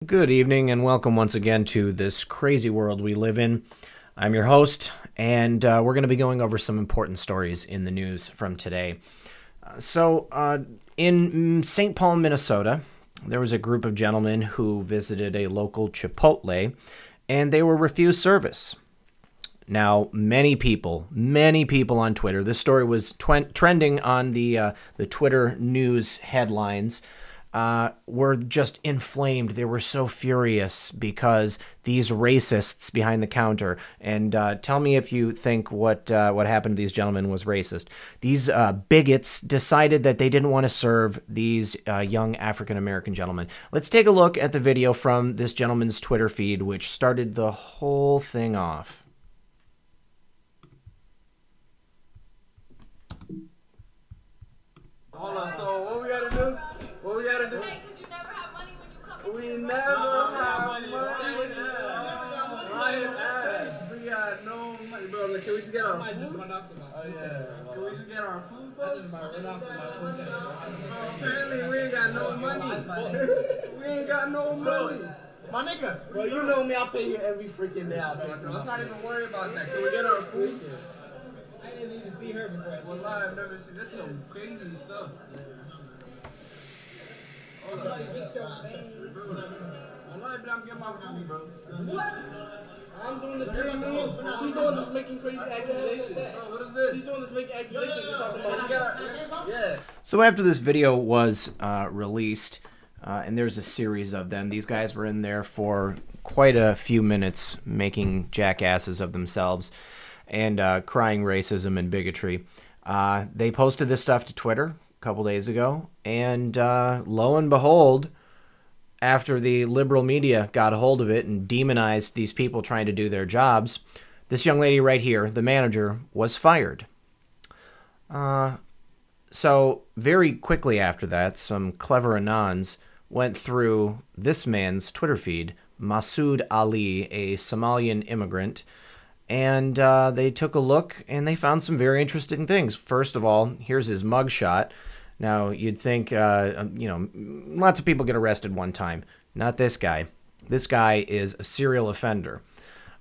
Good evening and welcome once again to this crazy world we live in. I'm your host, and we're going to be going over some important stories in the news from today. In St. Paul, Minnesota, there was a group of gentlemen who visited a local Chipotle, and they were refused service. Now, many people on Twitter, this story was trending on the Twitter news headlines, were just inflamed. They were so furious because these racists behind the counter, and tell me if you think what happened to these gentlemen was racist. These bigots decided that they didn't want to serve these young African-American gentlemen. Let's take a look at the video from this gentleman's Twitter feed, which started the whole thing off. Hold on, so what we gotta do? What we gotta do? Hey, because you never have money when you come We in. never have money. We got no money, bro. Like, can we just get our food? Can we just get our food first? Apparently we ain't got no money. We ain't got no money. My nigga. Bro, you know me, I pay here every freaking day. Let's not even worry about that. Can we get our food? I didn't even see her before. Well, I've never seen this. Some crazy stuff. I'm getting my food, bro. What? I'm doing this. She's doing this making crazy accusations. Bro, what is this? She's doing this making accusations. You're talking about yeah. So after this video was released, and there's a series of them, these guys were in there for quite a few minutes making jackasses of themselves and crying racism and bigotry. They posted this stuff to Twitter a couple days ago, and lo and behold, after the liberal media got a hold of it and demonized these people trying to do their jobs, this young lady right here, the manager, was fired. So very quickly after that, some clever anons went through this man's Twitter feed, Masood Ali, a Somalian immigrant, and they took a look and they found some very interesting things. First of all, here's his mugshot. Now, you'd think, lots of people get arrested one time. Not this guy. This guy is a serial offender.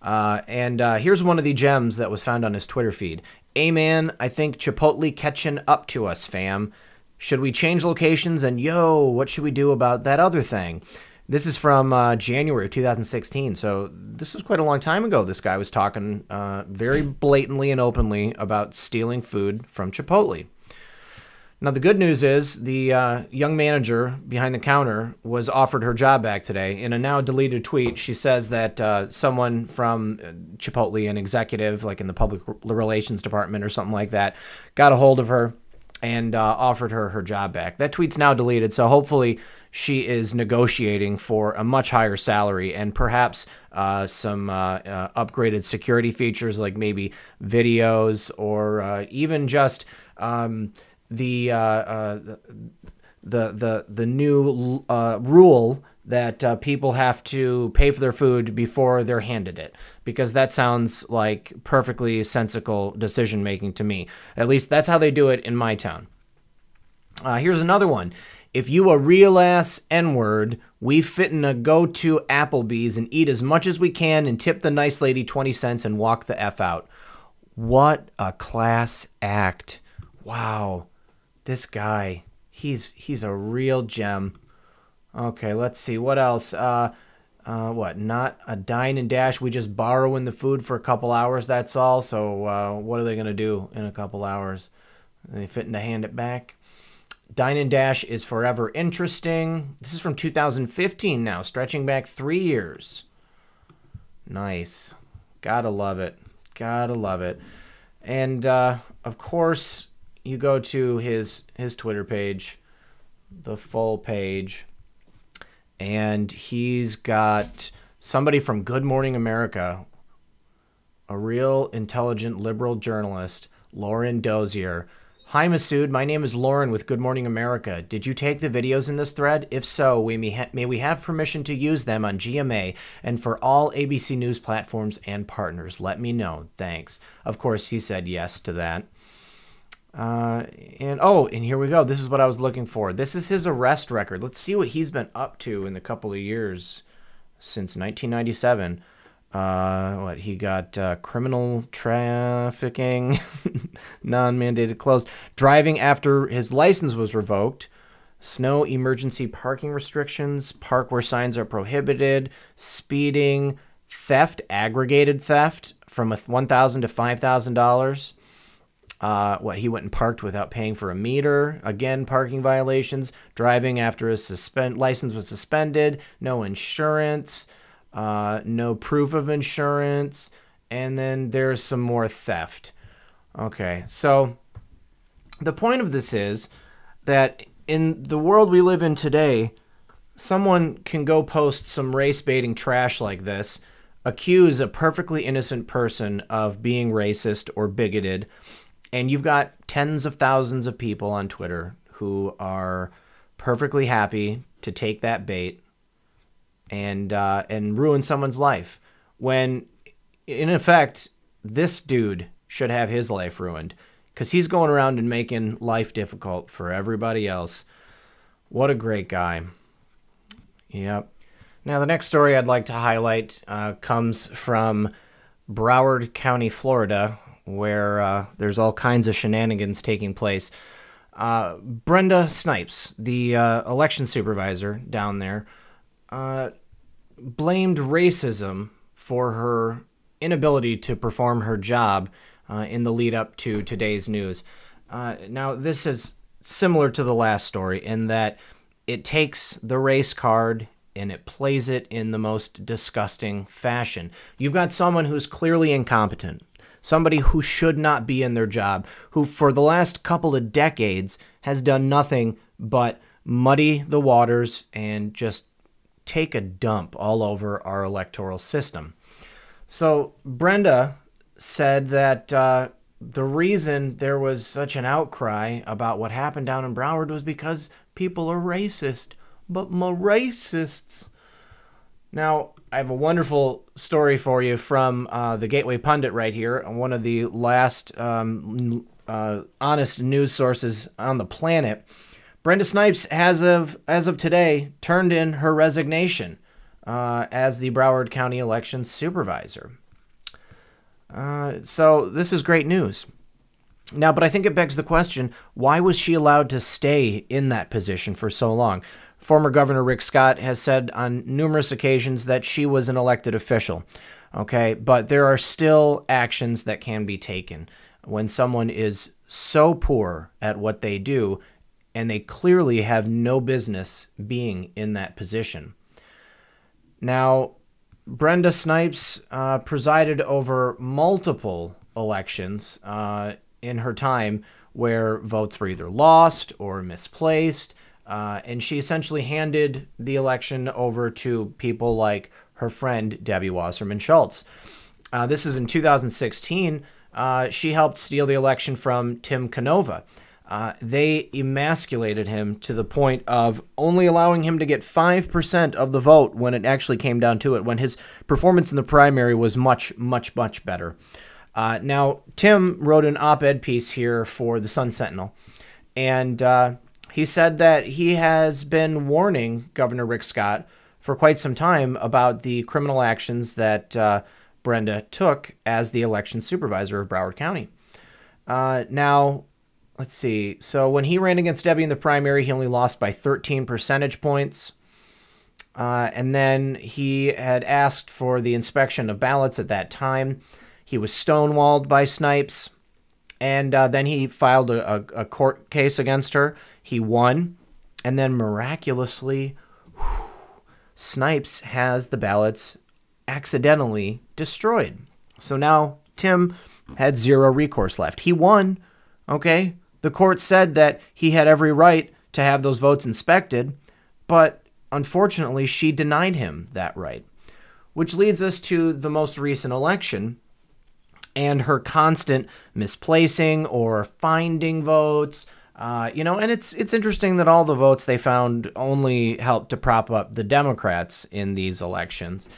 And here's one of the gems that was found on his Twitter feed. "Hey, man, I think Chipotle catching up to us, fam. Should we change locations? And yo, what should we do about that other thing?" This is from January of 2016, so this was quite a long time ago. This guy was talking very blatantly and openly about stealing food from Chipotle. Now, the good news is the young manager behind the counter was offered her job back today. In a now deleted tweet, she says that someone from Chipotle, an executive, like in the public relations department or something like that, got a hold of her and offered her job back. That tweet's now deleted, so hopefully she is negotiating for a much higher salary and perhaps some upgraded security features, like maybe videos or even just the new rule that people have to pay for their food before they're handed it, because that sounds like perfectly sensible decision making to me. At least that's how they do it in my town. Here's another one. "If you a real ass N-word, we fitna go to Applebee's and eat as much as we can and tip the nice lady 20 cents and walk the F out." What a class act. Wow. This guy, he's a real gem. Okay, let's see. What else? What? Not a dine and dash. We just borrowing the food for a couple hours, that's all. So what are they going to do in a couple hours? Are they fitting to hand it back? Dine and dash is forever interesting. This is from 2015 now, stretching back 3 years. Nice. Gotta love it. Gotta love it. And, of course, you go to his Twitter page, the full page, and he's got somebody from Good Morning America, a real intelligent liberal journalist, Lauren Dozier. "Hi, Masood. My name is Lauren with Good Morning America. Did you take the videos in this thread? If so, may we have permission to use them on GMA and for all ABC News platforms and partners? Let me know. Thanks." Of course, he said yes to that. And here we go. This is what I was looking for. This is his arrest record. Let's see what he's been up to in the couple of years since 1997. He got criminal trafficking, non-mandated closed, driving after his license was revoked, snow emergency parking restrictions, park where signs are prohibited, speeding, theft, aggregated theft from $1,000 to $5,000. He went and parked without paying for a meter. Again, parking violations, driving after his license was suspended, no insurance, no proof of insurance, and then there's some more theft. Okay, so the point of this is that in the world we live in today, someone can go post some race-baiting trash like this, accuse a perfectly innocent person of being racist or bigoted, and you've got tens of thousands of people on Twitter who are perfectly happy to take that bait and ruin someone's life, when, in effect, this dude should have his life ruined because he's going around and making life difficult for everybody else. What a great guy. Yep. Now, the next story I'd like to highlight comes from Broward County, Florida, where there's all kinds of shenanigans taking place. Brenda Snipes, the election supervisor down there, blamed racism for her inability to perform her job in the lead up to today's news. Now, this is similar to the last story in that it takes the race card and it plays it in the most disgusting fashion. You've got someone who's clearly incompetent, somebody who should not be in their job, who for the last couple of decades has done nothing but muddy the waters and just take a dump all over our electoral system. So Brenda said that the reason there was such an outcry about what happened down in Broward was because people are racist. But my racists. Now, I have a wonderful story for you from the Gateway Pundit right here, one of the last honest news sources on the planet. Brenda Snipes, as of today, turned in her resignation as the Broward County election supervisor. So this is great news. Now, but I think it begs the question, why was she allowed to stay in that position for so long? Former Governor Rick Scott has said on numerous occasions that she was an elected official, okay? But there are still actions that can be taken when someone is so poor at what they do and they clearly have no business being in that position. Now, Brenda Snipes presided over multiple elections in her time where votes were either lost or misplaced, and she essentially handed the election over to people like her friend Debbie Wasserman Schultz. This is in 2016. She helped steal the election from Tim Canova. They emasculated him to the point of only allowing him to get 5% of the vote when it actually came down to it, when his performance in the primary was much, much, much better. Now, Tim wrote an op-ed piece here for the Sun Sentinel, and he said that he has been warning Governor Rick Scott for quite some time about the criminal actions that Brenda took as the election supervisor of Broward County. Now, let's see. So when he ran against Debbie in the primary, he only lost by 13 percentage points. And then he had asked for the inspection of ballots at that time. He was stonewalled by Snipes. And then he filed a court case against her. He won. And then miraculously, Snipes has the ballots accidentally destroyed. So now Tim had zero recourse left. He won, okay? The court said that he had every right to have those votes inspected, but unfortunately she denied him that right. Which leads us to the most recent election and her constant misplacing or finding votes. And it's interesting that all the votes they found only helped to prop up the Democrats in these elections.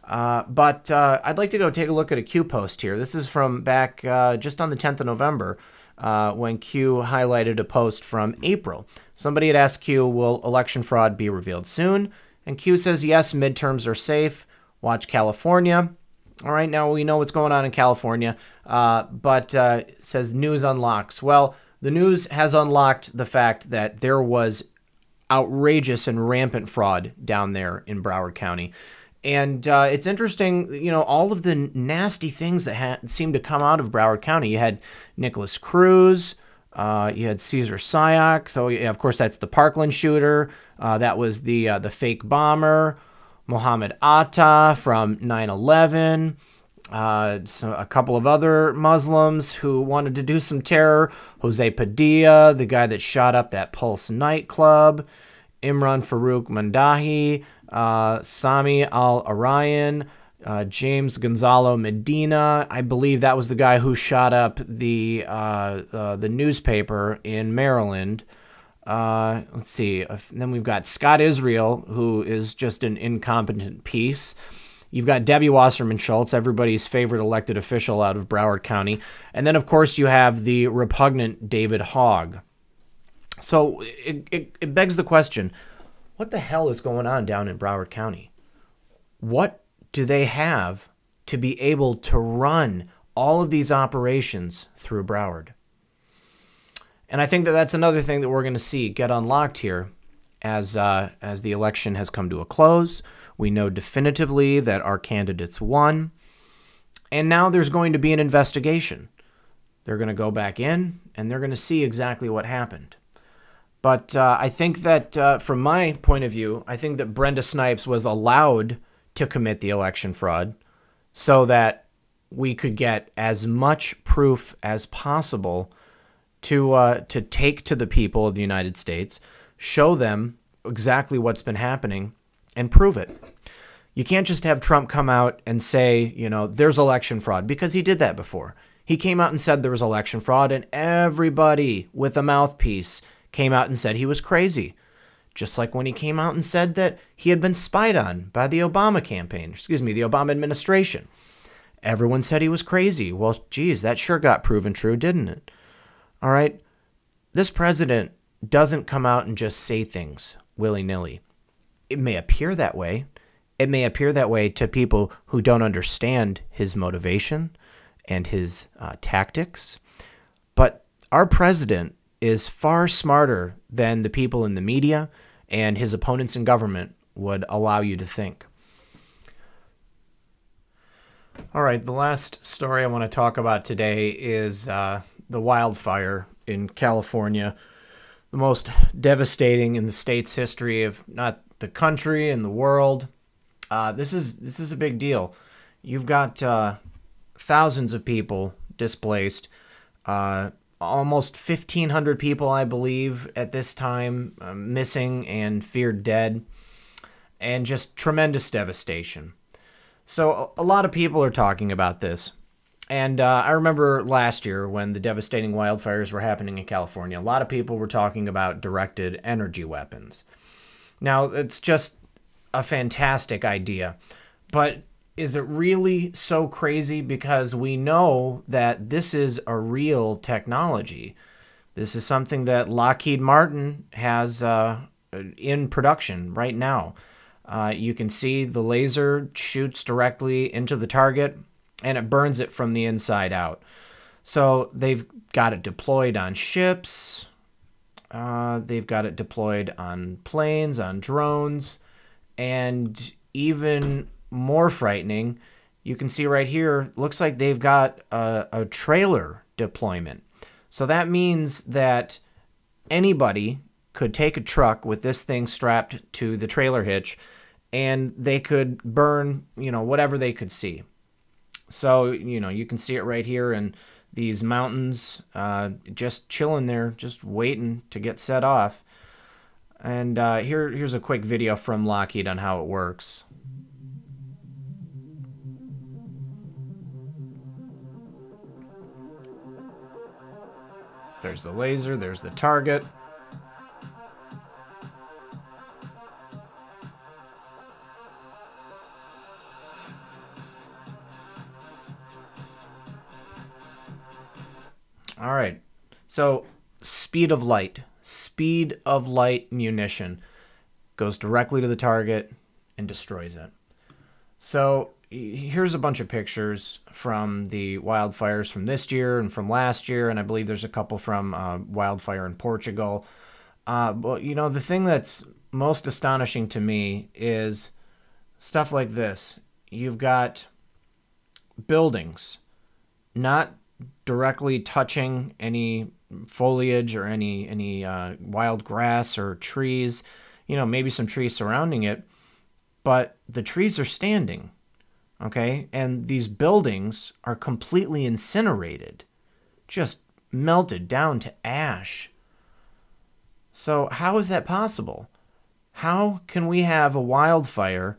But I'd like to go take a look at a Q post here. This is from back just on the 10th of November. when Q highlighted a post from April. Somebody had asked Q, will election fraud be revealed soon? And Q says, yes, midterms are safe. Watch California. All right, now we know what's going on in California, but says news unlocks. Well, the news has unlocked the fact that there was outrageous and rampant fraud down there in Broward County. And it's interesting, you know, all of the nasty things that seemed to come out of Broward County. You had Nicholas Cruz, you had Cesar Sayoc. So, yeah, of course, that's the Parkland shooter. That was the fake bomber. Mohammed Atta from 9/11. So a couple of other Muslims who wanted to do some terror. Jose Padilla, the guy that shot up that Pulse nightclub. Imran Farouk Mandahi. Sami Al-Arayan. James Gonzalo Medina. I believe that was the guy who shot up the newspaper in Maryland. Let's see. Then we've got Scott Israel, who is just an incompetent piece. You've got Debbie Wasserman Schultz, everybody's favorite elected official out of Broward County. And then, of course, you have the repugnant David Hogg. So it begs the question, what the hell is going on down in Broward County? What do they have to be able to run all of these operations through Broward? And I think that that's another thing that we're going to see get unlocked here as the election has come to a close. We know definitively that our candidates won. And now there's going to be an investigation. They're going to go back in, and they're going to see exactly what happened. But I think that, from my point of view, I think that Brenda Snipes was allowed to commit the election fraud so that we could get as much proof as possible to take to the people of the United States, show them exactly what's been happening, and prove it. You can't just have Trump come out and say, you know, there's election fraud, because he did that before. He came out and said there was election fraud, and everybody with a mouthpiece came out and said he was crazy. Just like when he came out and said that he had been spied on by the Obama campaign, the Obama administration. Everyone said he was crazy. Well, geez, that sure got proven true, didn't it? All right, this president doesn't come out and just say things willy-nilly. It may appear that way. It may appear that way to people who don't understand his motivation and his tactics. But our president is far smarter than the people in the media and his opponents in government would allow you to think. All right, the last story I want to talk about today is the wildfire in California, the most devastating in the state's history, if not the country and the world. This is a big deal. You've got thousands of people displaced, almost 1,500 people, I believe, at this time, missing and feared dead, and just tremendous devastation. So a lot of people are talking about this. And I remember last year when the devastating wildfires were happening in California, a lot of people were talking about directed energy weapons. Now, it's just a fantastic idea, but is it really so crazy? Because we know that this is a real technology. This is something that Lockheed Martin has in production right now. You can see the laser shoots directly into the target, and it burns it from the inside out. So they've got it deployed on ships. They've got it deployed on planes, on drones, and even more frightening, you can see right here, looks like they've got a trailer deployment. So that means that anybody could take a truck with this thing strapped to the trailer hitch, and they could burn, whatever they could see. So, you can see it right here in these mountains, just chilling there, just waiting to get set off. And here's a quick video from Lockheed on how it works. There's the laser, there's the target. All right, So speed of light munition goes directly to the target and destroys it. So here's a bunch of pictures from the wildfires from this year and from last year, and I believe there's a couple from wildfire in Portugal. But, you know, the thing that's most astonishing to me is stuff like this. You've got buildings not directly touching any foliage or any wild grass or trees, you know, maybe some trees surrounding it, but the trees are standing, okay? And these buildings are completely incinerated, just melted down to ash. So how is that possible? How can we have a wildfire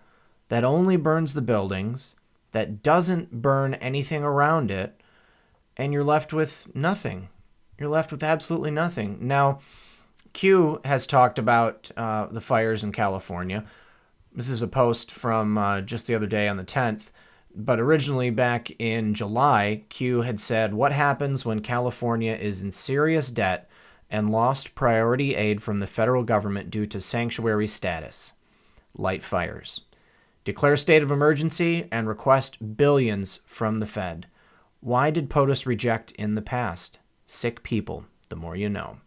that only burns the buildings, that doesn't burn anything around it, and you're left with nothing? You're left with absolutely nothing. Now, Q has talked about the fires in California. This is a post from just the other day on the 10th. But originally back in July, Q had said, "What happens when California is in serious debt and lost priority aid from the federal government due to sanctuary status? Light fires. Declare state of emergency and request billions from the Fed. Why did POTUS reject in the past? Sick people, the more you know."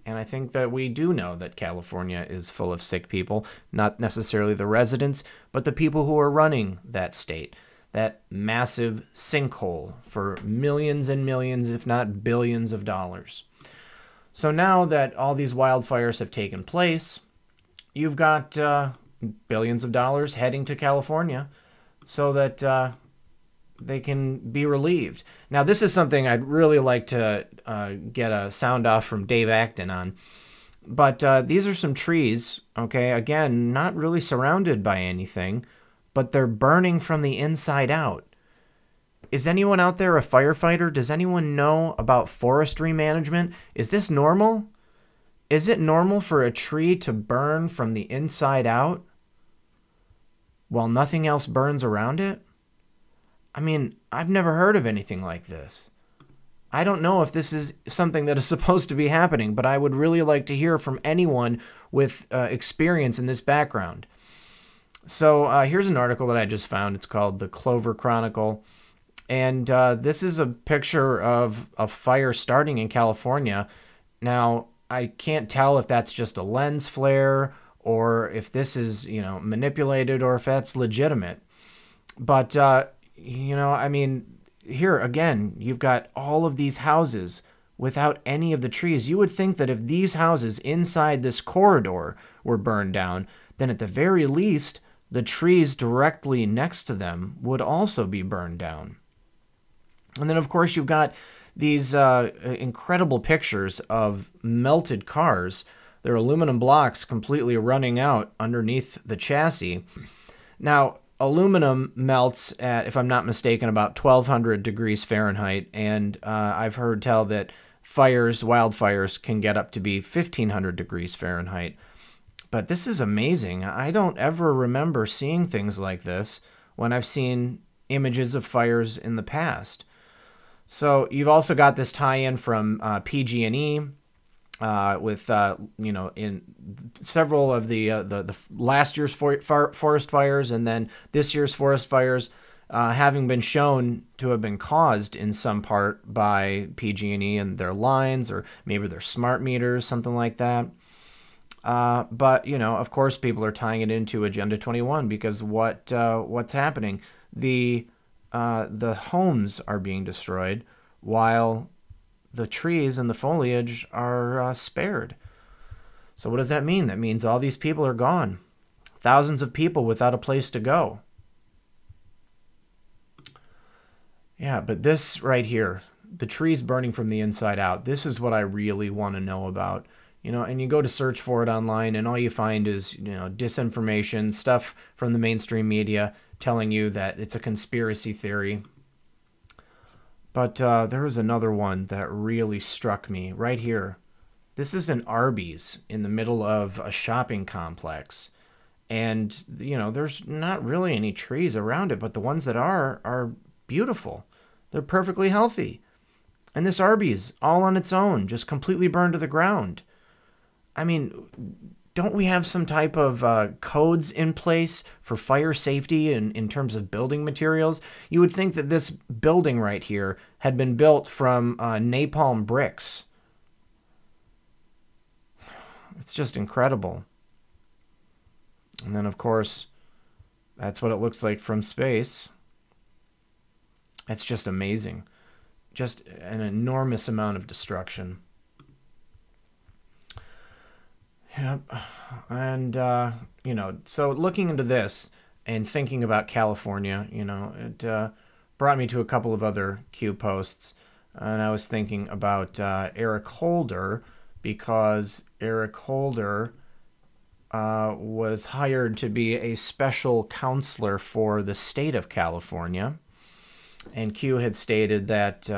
And I think that we do know that California is full of sick people, not necessarily the residents, but the people who are running that state, that massive sinkhole for millions and millions, if not billions of dollars. So now that all these wildfires have taken place, you've got billions of dollars heading to California so that they can be relieved. Now, this is something I'd really like to get a sound off from Dave Acton on. But these are some trees, okay? Again, not really surrounded by anything, but they're burning from the inside out. Is anyone out there a firefighter? Does anyone know about forestry management? Is this normal? Is it normal for a tree to burn from the inside out while nothing else burns around it? I mean, I've never heard of anything like this. I don't know if this is something that is supposed to be happening, but I would really like to hear from anyone with experience in this background. So here's an article that I just found. It's called The Clover Chronicle. And this is a picture of a fire starting in California. Now, I can't tell if that's just a lens flare or if this is, you know, manipulated or if that's legitimate. But you know, I mean, here again, you've got all of these houses without any of the trees. You would think that if these houses inside this corridor were burned down, then at the very least, the trees directly next to them would also be burned down. And then, of course, you've got these incredible pictures of melted cars. Their aluminum blocks completely running out underneath the chassis. Now, aluminum melts at, if I'm not mistaken, about 1,200 degrees Fahrenheit, and I've heard tell that wildfires can get up to be 1,500 degrees Fahrenheit. But this is amazing. I don't ever remember seeing things like this when I've seen images of fires in the past. So you've also got this tie-in from PG&E, with you know, in several of the last year's forest fires and then this year's forest fires having been shown to have been caused in some part by PG&E and their lines or maybe their smart meters, something like that. But you know, of course, people are tying it into Agenda 21 because what's happening? The homes are being destroyed while the trees and the foliage are spared. So what does that mean? That means all these people are gone. Thousands of people without a place to go. Yeah, but this right here, the trees burning from the inside out, this is what I really want to know about. You know, and you go to search for it online and all you find is, you know, disinformation, stuff from the mainstream media telling you that it's a conspiracy theory. But there was another one that really struck me right here. This is an Arby's in the middle of a shopping complex. And, you know, there's not really any trees around it, but the ones that are beautiful. They're perfectly healthy. And this Arby's, all on its own, just completely burned to the ground. I mean, don't we have some type of codes in place for fire safety in terms of building materials? You would think that this building right here had been built from napalm bricks. It's just incredible. And then, of course, that's what it looks like from space. It's just amazing. Just an enormous amount of destruction. Yep. And, you know, so looking into this and thinking about California, you know, it brought me to a couple of other Q posts. And I was thinking about Eric Holder, because Eric Holder was hired to be a special counselor for the state of California. And Q had stated that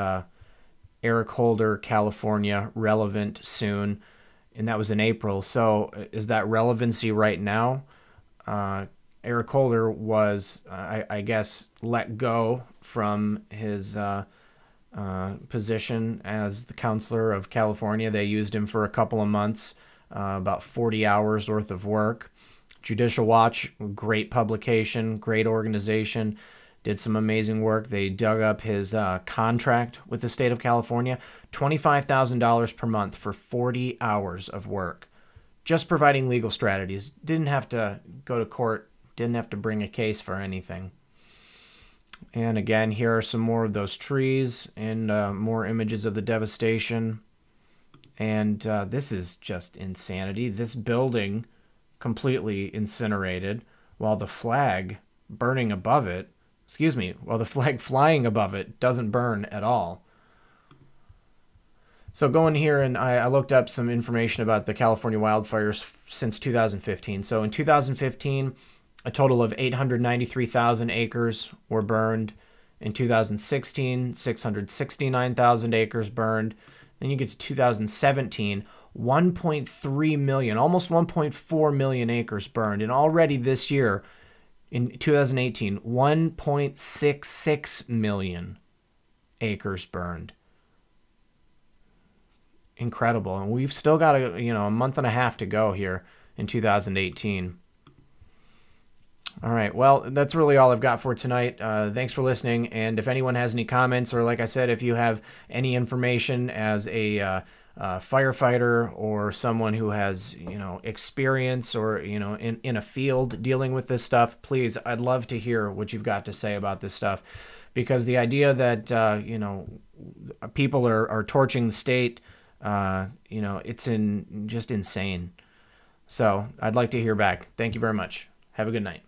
Eric Holder, California, relevant soon. And that was in April. So is that relevancy right now? Eric Holder was, I guess, let go from his position as the counselor of California. They used him for a couple of months, about 40 hours worth of work. Judicial Watch, great publication, great organization, did some amazing work. They dug up his contract with the state of California, $25,000 per month for 40 hours of work. Just providing legal strategies. Didn't have to go to court, didn't have to bring a case for anything. And again, here are some more of those trees and more images of the devastation. And this is just insanity. This building completely incinerated while the flag burning above it, while the flag flying above it doesn't burn at all. So going here, and I looked up some information about the California wildfires since 2015. So in 2015, a total of 893,000 acres were burned. In 2016, 669,000 acres burned. Then you get to 2017, 1.3 million, almost 1.4 million acres burned. And already this year, in 2018, 1.66 million acres burned. Incredible. And we've still got a month and a half to go here in 2018. All right, well, that's really all I've got for tonight. Thanks for listening, and if anyone has any comments, or like I said, if you have any information as a firefighter or someone who has, experience or, in a field dealing with this stuff, please, I'd love to hear what you've got to say about this stuff, because the idea that, people are torching the state, it's just insane. So I'd like to hear back. Thank you very much. Have a good night.